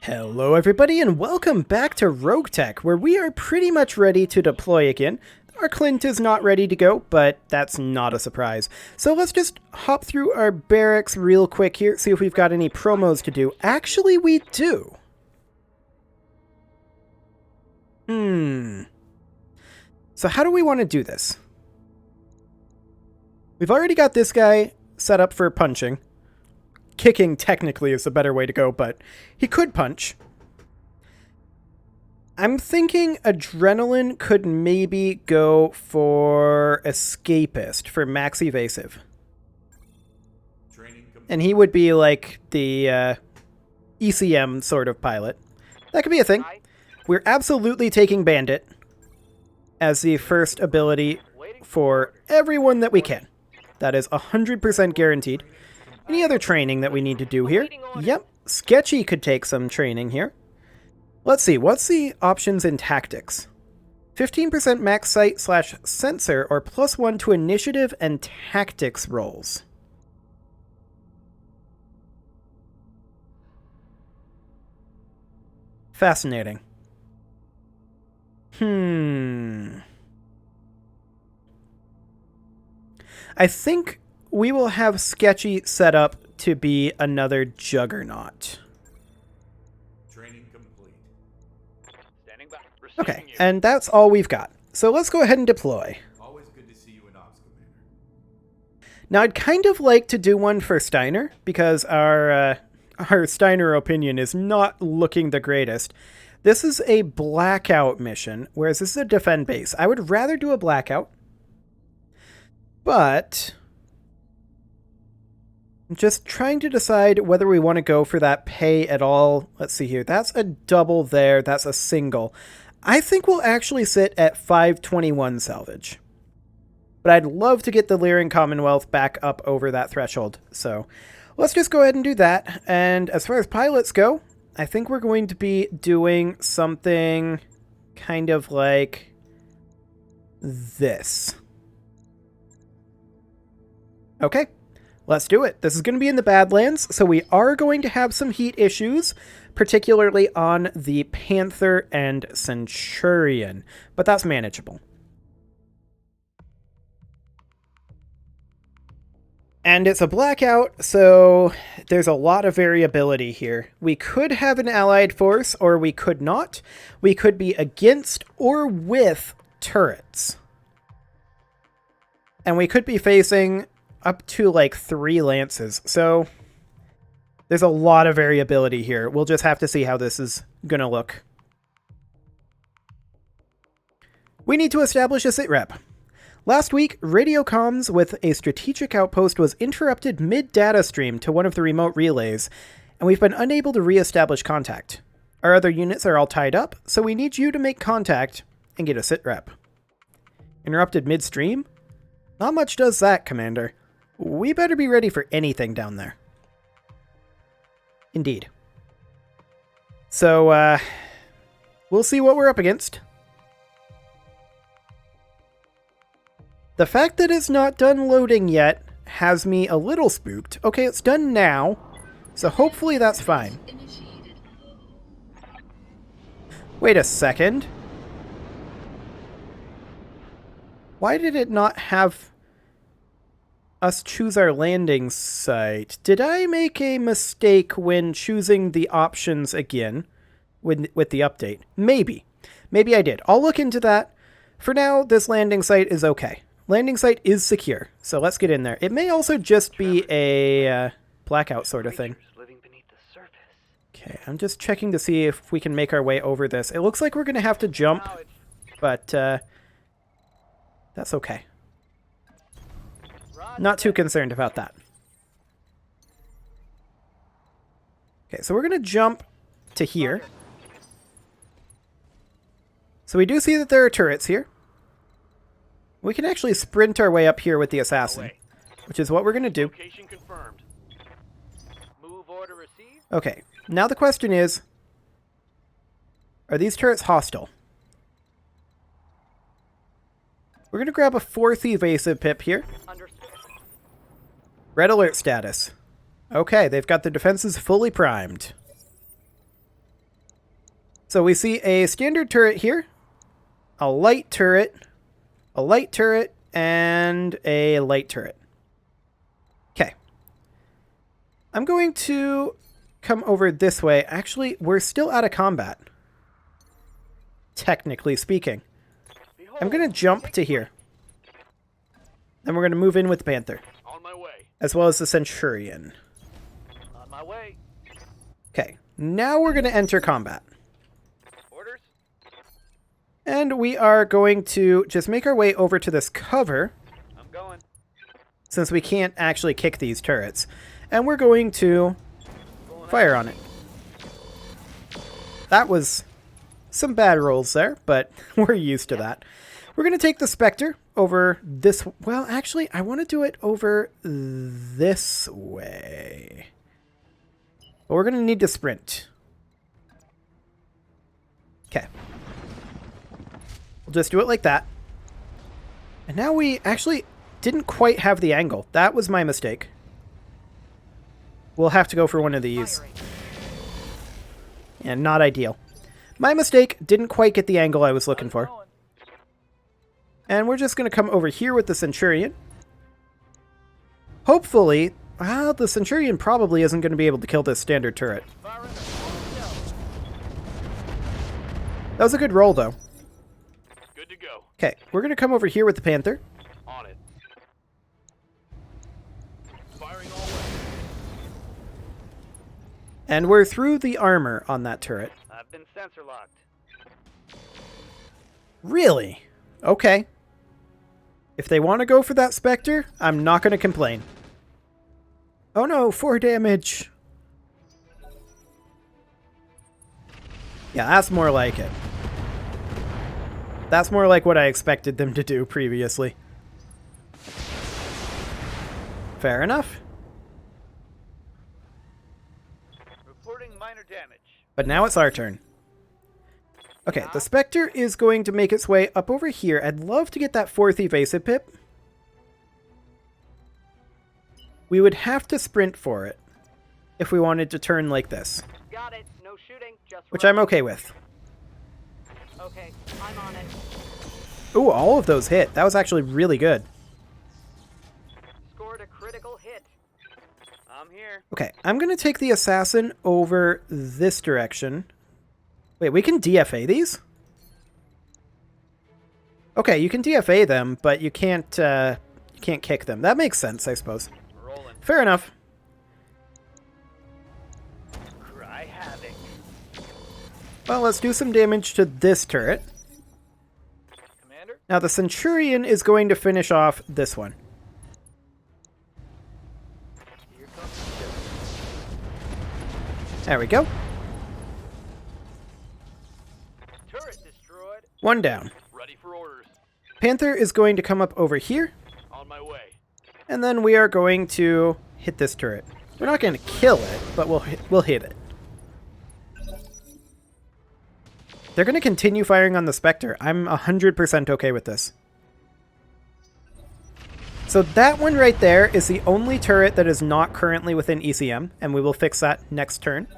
Hello everybody and welcome back to RogueTech, where we are pretty much ready to deploy again. Our Clint is not ready to go, but that's not a surprise. So let's just hop through our barracks real quick here, see if we've got any promos to do. Actually, we do. So how do we want to do this? We've already got this guy set up for punching. Kicking technically is the better way to go, but he could punch. I'm thinking Adrenaline could maybe go for Escapist for max evasive. And he would be like the ECM sort of pilot. That could be a thing. We're absolutely taking Bandit as the first ability for everyone that we can. That is 100% guaranteed. Any other training that we need to do here? Yep, Sketchy could take some training here. Let's see, what's the options in tactics? 15% max sight / sensor or +1 to initiative and tactics rolls. Fascinating. I think we will have Sketchy set up to be another Juggernaut. Training complete. Standing by. Okay, and that's all we've got. So let's go ahead and deploy. Always good to see you in Ops, Commander. Now, I'd kind of like to do one for Steiner, because our Steiner opinion is not looking the greatest. This is a blackout mission, whereas this is a defend base. I would rather do a blackout, but I'm just trying to decide whether we want to go for that pay at all. Let's see here. That's a double there. That's a single. I think we'll actually sit at 521 salvage. But I'd love to get the Lyran Commonwealth back up over that threshold. So let's just go ahead and do that. And as far as pilots go, I think we're going to be doing something kind of like this. Okay. Let's do it. This is going to be in the Badlands, so we are going to have some heat issues, particularly on the Panther and Centurion, but that's manageable. And it's a blackout, so there's a lot of variability here. We could have an allied force, or we could not. We could be against or with turrets. And we could be facing up to like 3 lances, so there's a lot of variability here. We'll just have to see how this is gonna look. We need to establish a sitrep. Last week, radio comms with a strategic outpost was interrupted mid-data stream to one of the remote relays, and we've been unable to re-establish contact. Our other units are all tied up, so we need you to make contact and get a sitrep. Interrupted midstream? Not much does that, Commander. We better be ready for anything down there. Indeed. So, we'll see what we're up against. The fact that it's not done loading yet has me a little spooked. Okay, it's done now, so hopefully that's fine. Wait a second. Why did it not have us choose our landing site? Did I make a mistake when choosing the options again with the update? Maybe. Maybe I did. I'll look into that. For now, this landing site is okay. Landing site is secure, so let's get in there. It may also just be a blackout sort of thing. Okay, I'm just checking to see if we can make our way over this. It looks like we're going to have to jump, but that's okay. Not too concerned about that. Okay, so we're going to jump to here. So we do see that there are turrets here. We can actually sprint our way up here with the assassin, which is what we're going to do. Okay, now the question is, are these turrets hostile? We're going to grab a 4th evasive pip here. Red alert status. Okay, they've got their defenses fully primed. So we see a standard turret here, a light turret, and a light turret. Okay. I'm going to come over this way. Actually, we're still out of combat. Technically speaking. I'm going to jump to here. Then we're going to move in with the Panther. On my way. As well as the Centurion. On my way. Okay. Now we're going to enter combat. Orders? And we are going to just make our way over to this cover. I'm going. Since we can't actually kick these turrets. And we're going to fire on it. That was some bad rolls there, but we're used to that. We're going to take the Spectre over this... Well, actually, I want to do it over this way. But we're going to need to sprint. Okay. We'll just do it like that. And now we actually didn't quite have the angle. That was my mistake. We'll have to go for one of these. Yeah, not ideal. My mistake, didn't quite get the angle I was looking for. And we're just going to come over here with the Centurion. Hopefully, the Centurion probably isn't going to be able to kill this standard turret. That was a good roll, though. Good to go. Okay, we're going to come over here with the Panther. On it. Firing all way. And we're through the armor on that turret. I've been sensor locked. Really? Okay. If they want to go for that Spectre, I'm not going to complain. Oh no, 4 damage. Yeah, that's more like it. That's more like what I expected them to do previously. Fair enough. Reporting minor damage. But now it's our turn. Okay, the Spectre is going to make its way up over here. I'd love to get that 4th evasive pip. We would have to sprint for it if we wanted to turn like this. Got it. No shooting. Just Which I'm okay with. Okay, I'm on it. Ooh, all of those hit. That was actually really good. Scored a critical hit. I'm here. Okay, I'm going to take the Assassin over this direction. Wait, we can DFA these? Okay, you can DFA them, but you can't kick them. That makes sense, I suppose. Rolling. Fair enough. Cry havoc. Well, let's do some damage to this turret. Commander? Now, the Centurion is going to finish off this one. Here comes the ship. There we go. Turret destroyed. One down. Ready for orders. Panther is going to come up over here, On my way. and then we are going to hit this turret. We're not going to kill it, but we'll hit it. They're going to continue firing on the Spectre. I'm 100% okay with this. So that one right there is the only turret that is not currently within ECM, and we will fix that next turn.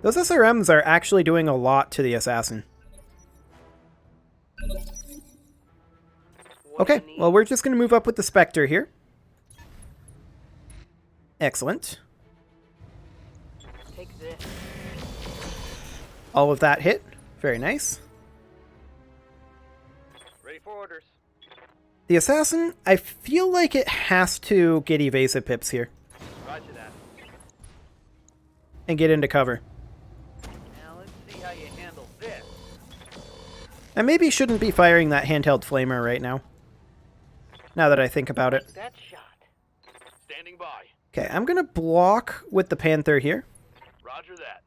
Those SRMs are actually doing a lot to the Assassin. Okay, well, we're just going to move up with the Spectre here. Excellent. Take this. All of that hit. Very nice. Ready for orders. The Assassin, I feel like it has to get evasive pips here Roger that. and get into cover. Now let's see how you handle this. I maybe shouldn't be firing that handheld flamer right now. Now that I think about it. That shot. Standing by. Okay, I'm going to block with the Panther here. Roger that.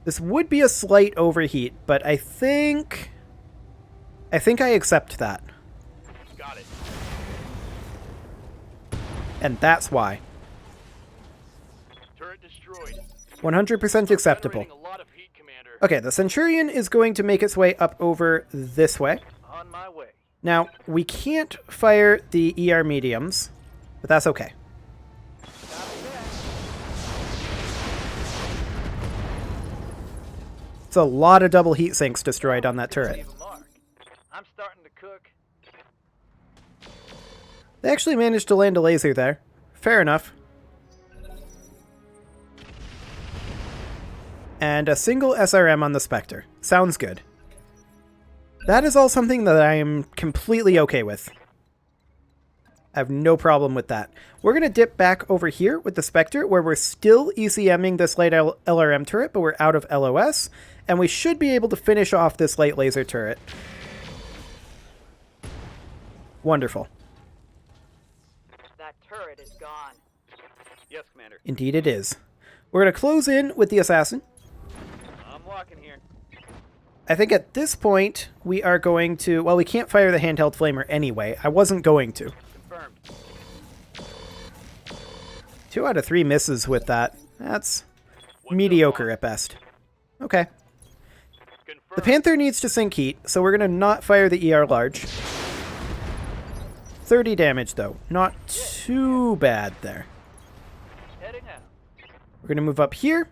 This would be a slight overheat, but I think I accept that. Got it. And that's why. Turret destroyed. 100% acceptable. Generating a lot of heat, Commander. Okay, the Centurion is going to make its way up over this way. On my way. Now, we can't fire the ER mediums, but that's okay. It's a lot of double heat sinks destroyed on that turret. Leave a mark. I'm starting to cook. They actually managed to land a laser there. Fair enough. And a single SRM on the Spectre. Sounds good. That is all something that I am completely okay with. I have no problem with that. We're going to dip back over here with the Spectre, where we're still ECMing this light LRM turret, but we're out of LOS, and we should be able to finish off this light laser turret. Wonderful. That turret is gone. Yes, Commander. Indeed it is. We're going to close in with the Assassin. I'm walking here. I think at this point, we are going to... Well, we can't fire the handheld flamer anyway. I wasn't going to. Confirmed. 2 out of 3 misses with that. That's What's mediocre going on? at best. Okay. Confirmed. The Panther needs to sink heat, so we're going to not fire the ER large. 30 damage, though. Not too bad there. Heading out. We're going to move up here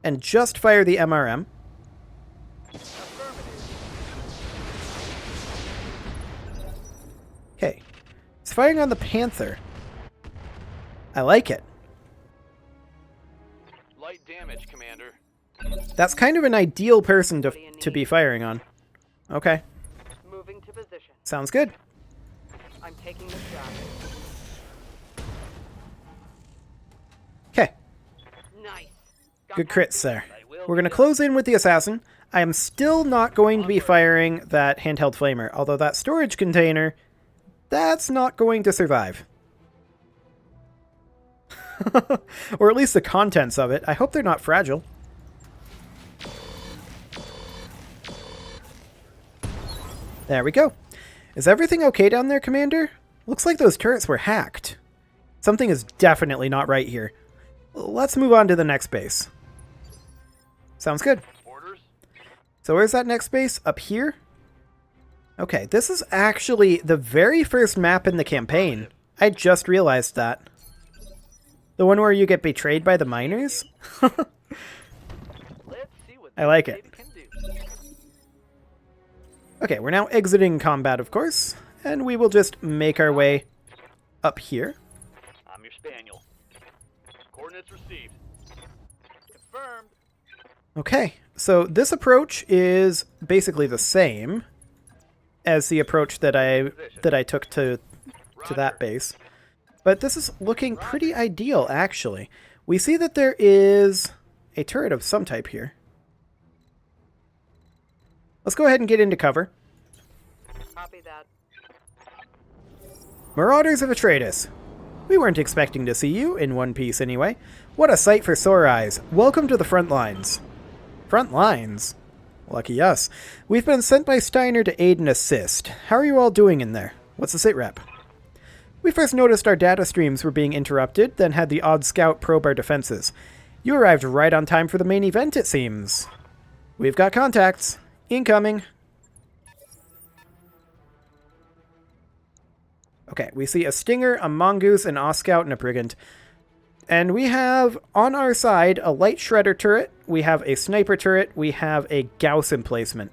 and just fire the MRM. Okay. It's firing on the Panther. I like it. Light damage, Commander. That's kind of an ideal person to be firing on. Okay. Moving to position. Sounds good. I'm taking the shot. Okay. Nice. Got Good that. crits there. I will We're going to be close in with the Assassin. I am still not going to be firing that handheld flamer, although that storage container, that's not going to survive. Or at least the contents of it. I hope they're not fragile. There we go. Is everything okay down there, Commander? Looks like those turrets were hacked. Something is definitely not right here. Let's move on to the next base. Sounds good. Orders? So where's that next base? Up here? Okay, this is actually the very first map in the campaign. I just realized that. The one where you get betrayed by the miners? Let's see what I like this it. baby can do. Okay, we're now exiting combat, of course, and we will just make our way up here. I'm your spaniel. Coordinates received. Confirmed. Okay, so this approach is basically the same as the approach that I took to that base. But this is looking pretty ideal, actually. We see that there is a turret of some type here. Let's go ahead and get into cover. Copy that. Marauders of Atreides. We weren't expecting to see you, in one piece anyway. What a sight for sore eyes. Welcome to the front lines. Front lines? Lucky us. We've been sent by Steiner to aid and assist. How are you all doing in there? What's the sitrep? We first noticed our data streams were being interrupted, then had the odd scout probe our defenses. You arrived right on time for the main event, it seems. We've got contacts. Incoming. Okay, we see a Stinger, a Mongoose, an Oscout, and a Brigand. And we have, on our side, a Light Shredder turret, we have a Sniper turret, we have a Gauss emplacement.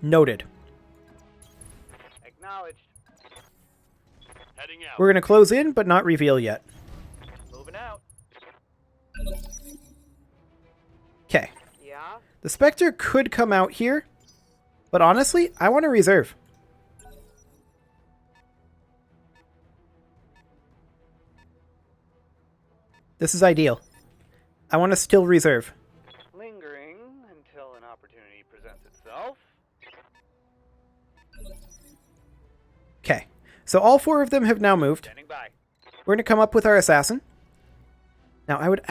Noted. Acknowledged. Heading out. We're going to close in, but not reveal yet. Moving out. Okay. Yeah? The Spectre could come out here, but honestly, I want to reserve. This is ideal. I want to still reserve. Lingering until an opportunity presents itself. Okay, so all 4 of them have now moved. Standing by. We're going to come up with our Assassin. Now, I would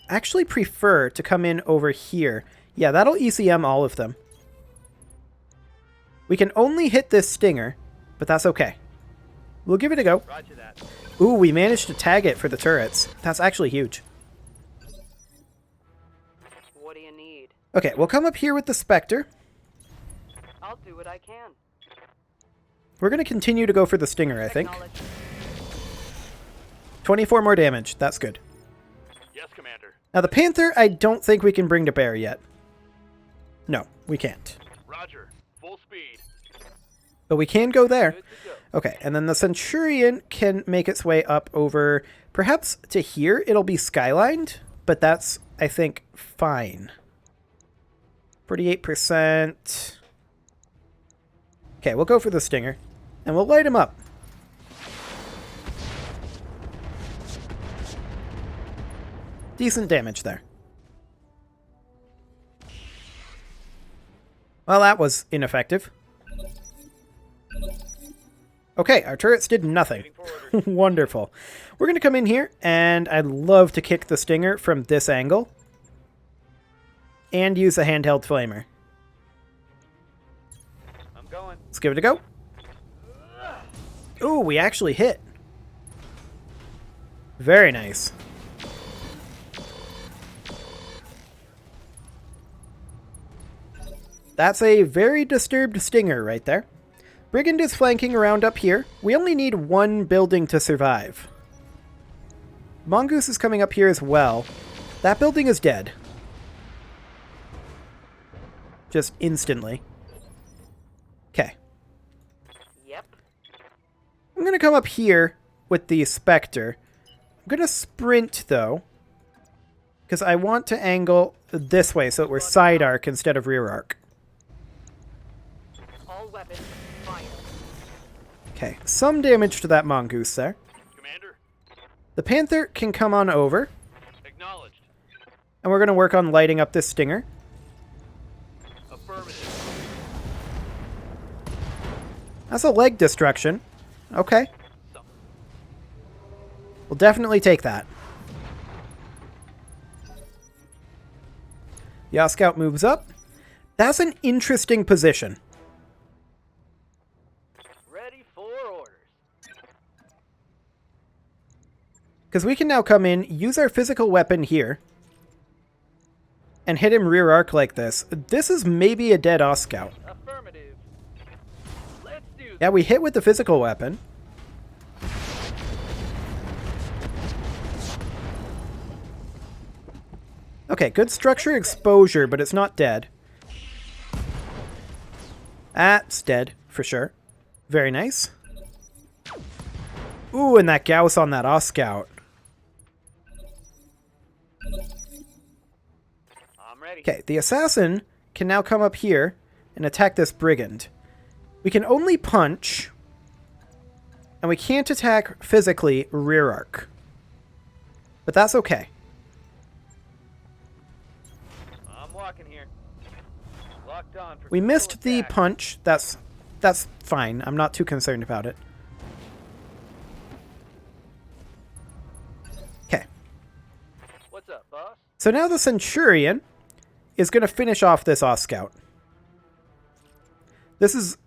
actually prefer to come in over here. Yeah, that'll ECM all of them. We can only hit this Stinger, but that's okay. We'll give it a go. Roger that. Ooh, we managed to tag it for the turrets. That's actually huge. What do you need? Okay, we'll come up here with the Spectre. I'll do what I can. We're going to continue to go for the Stinger, I think. Acknowledged. 24 more damage. That's good. Yes, Commander. Now, the Panther, I don't think we can bring to bear yet. No, we can't. Roger. Full speed. But we can go there. Good to go. Okay, and then the Centurion can make its way up over, perhaps to here. It'll be skylined, but that's, I think, fine. 48%. Okay, we'll go for the Stinger, and we'll light him up. Decent damage there. Well, that was ineffective. Okay, our turrets did nothing. Wonderful. We're going to come in here, and I'd love to kick the Stinger from this angle. And use a handheld flamer. I'm going. Let's give it a go. Ooh, we actually hit. Very nice. That's a very disturbed Stinger right there. Brigand is flanking around up here. We only need one building to survive. Mongoose is coming up here as well. That building is dead. Just instantly. Okay. Yep. I'm going to come up here with the Spectre. I'm going to sprint, though, because I want to angle this way so that we're side arc instead of rear arc. All weapons, fire. Okay, some damage to that Mongoose there. Commander. The Panther can come on over, Acknowledged. and we're going to work on lighting up this Stinger. Affirmative. That's a leg destruction. Okay. We'll definitely take that. Yaw Scout moves up. That's an interesting position. Ready for orders. Because we can now come in, use our physical weapon here, and hit him rear arc like this. This is maybe a dead Yaw Scout. Affirmative. Let's do this. Yeah, we hit with the physical weapon. Okay, good structure exposure, but it's not dead. That's dead, for sure. Very nice. Ooh, and that Gauss on that Yaw Scout. I'm ready. Okay, the Assassin can now come up here and attack this Brigand. We can only punch, and we can't attack physically rear arc. But that's okay. I'm walking here. Locked on for We full missed the attack. punch. That's fine. I'm not too concerned about it. Okay. What's up, boss? So now the Centurion is going to finish off this Yaw Scout. This is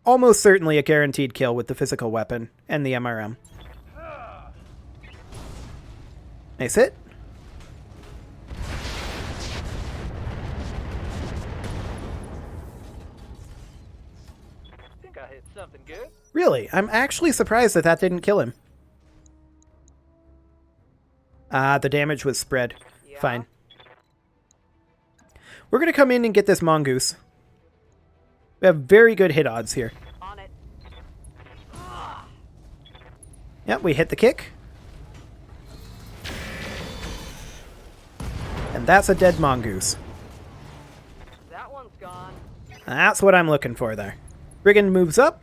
almost certainly a guaranteed kill with the physical weapon and the MRM. Nice hit. Think I hit something good. Really, I'm actually surprised that that didn't kill him. Ah, the damage was spread. Yeah. Fine. We're going to come in and get this Mongoose. We have very good hit odds here. On it. Yep, we hit the kick. And that's a dead Mongoose. That one's gone. That's what I'm looking for there. Brigand moves up,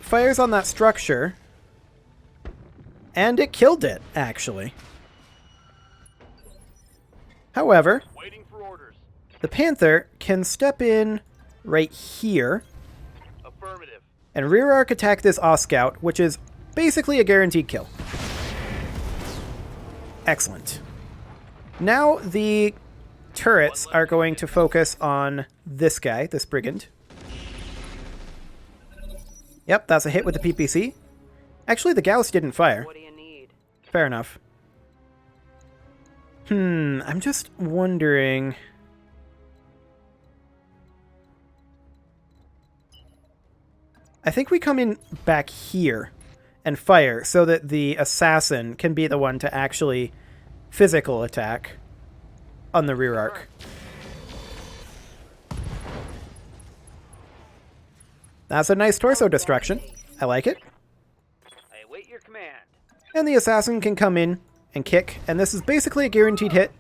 fires on that structure, and it killed it, actually. However, Waiting for orders. the Panther can step in right here Affirmative. and rear arc attack this Yaw Scout, which is basically a guaranteed kill. Excellent. Now the turrets are going to focus on this guy, this Brigand. Yep, that's a hit with the PPC. Actually, the Gauss didn't fire. What do you need? Fair enough. I'm just wondering... I think we come in back here and fire so that the Assassin can be the one to actually physical attack. on the rear arc. That's a nice torso destruction. I like it. I await your command. And the assassin can come in and kick, and this is basically a guaranteed hit.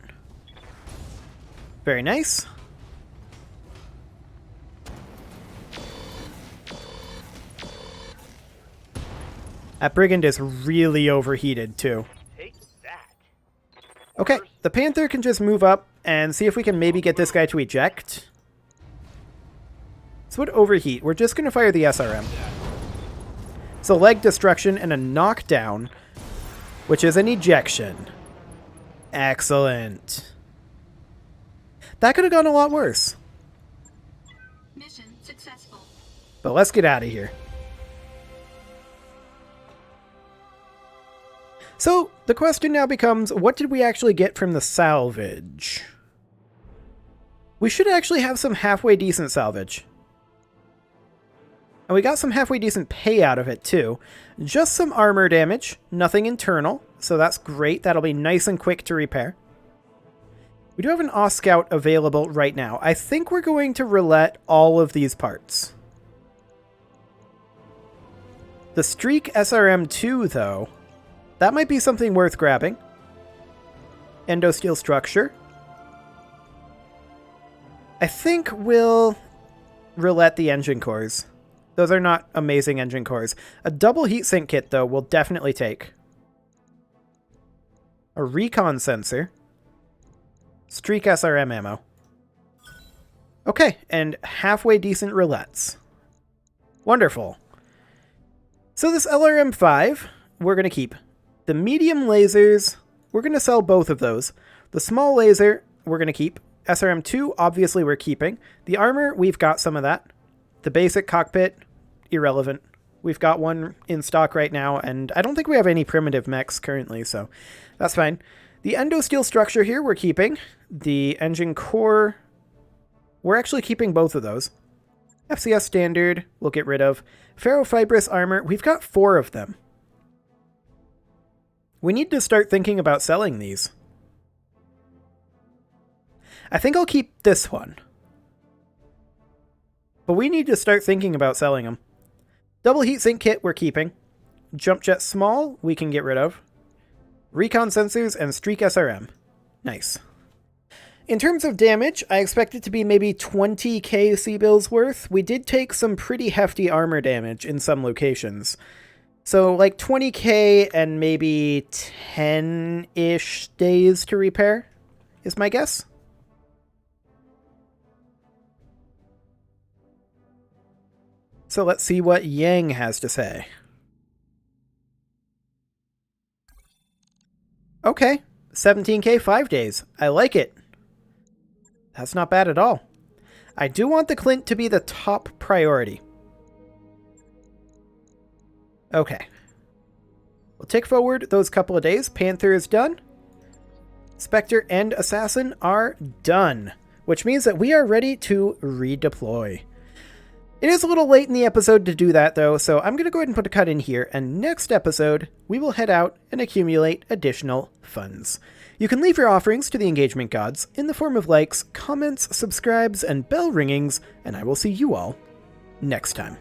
Very nice. That brigand is really overheated too. Take that. Okay, the Panther can just move up and see if we can maybe get this guy to eject. This would overheat. We're just going to fire the SRM. So leg destruction and a knockdown, which is an ejection. Excellent. That could have gone a lot worse. Mission successful. But let's get out of here. So the question now becomes, what did we actually get from the salvage? We should actually have some halfway decent salvage. And we got some halfway decent pay out of it too. Just some armor damage, nothing internal, so that's great. That'll be nice and quick to repair. We do have an Oscout available right now. I think we're going to roulette all of these parts. The Streak SRM2 though, that might be something worth grabbing. Endosteel structure. I think we'll roulette the engine cores. Those are not amazing engine cores. A double heatsink kit, though, we'll definitely take. A recon sensor. Streak SRM ammo. Okay, and halfway decent roulettes. Wonderful. So this LRM-5, we're going to keep. The medium lasers, we're going to sell both of those. The small laser, we're going to keep. SRM-2, obviously we're keeping. The armor, we've got some of that. The basic cockpit, irrelevant. We've got one in stock right now, and I don't think we have any primitive mechs currently, so that's fine. The endosteel structure here, we're keeping. The engine core, we're actually keeping both of those. FCS standard, we'll get rid of. Ferrofibrous armor, we've got 4 of them. We need to start thinking about selling these. I think I'll keep this one. But we need to start thinking about selling them. Double heatsink kit, we're keeping. Jump jet small, we can get rid of. Recon sensors and Streak SRM. Nice. In terms of damage, I expect it to be maybe 20k C-bills worth. We did take some pretty hefty armor damage in some locations. So like 20k and maybe 10-ish days to repair is my guess. So let's see what Yang has to say. Okay, 17k 5 days. I like it. That's not bad at all. I do want the Clint to be the top priority. Okay. We'll take forward those couple of days. Panther is done. Spectre and Assassin are done, which means that we are ready to redeploy. It is a little late in the episode to do that, though, so I'm going to go ahead and put a cut in here, and next episode, we will head out and accumulate additional funds. You can leave your offerings to the engagement gods in the form of likes, comments, subscribes, and bell ringings, and I will see you all next time.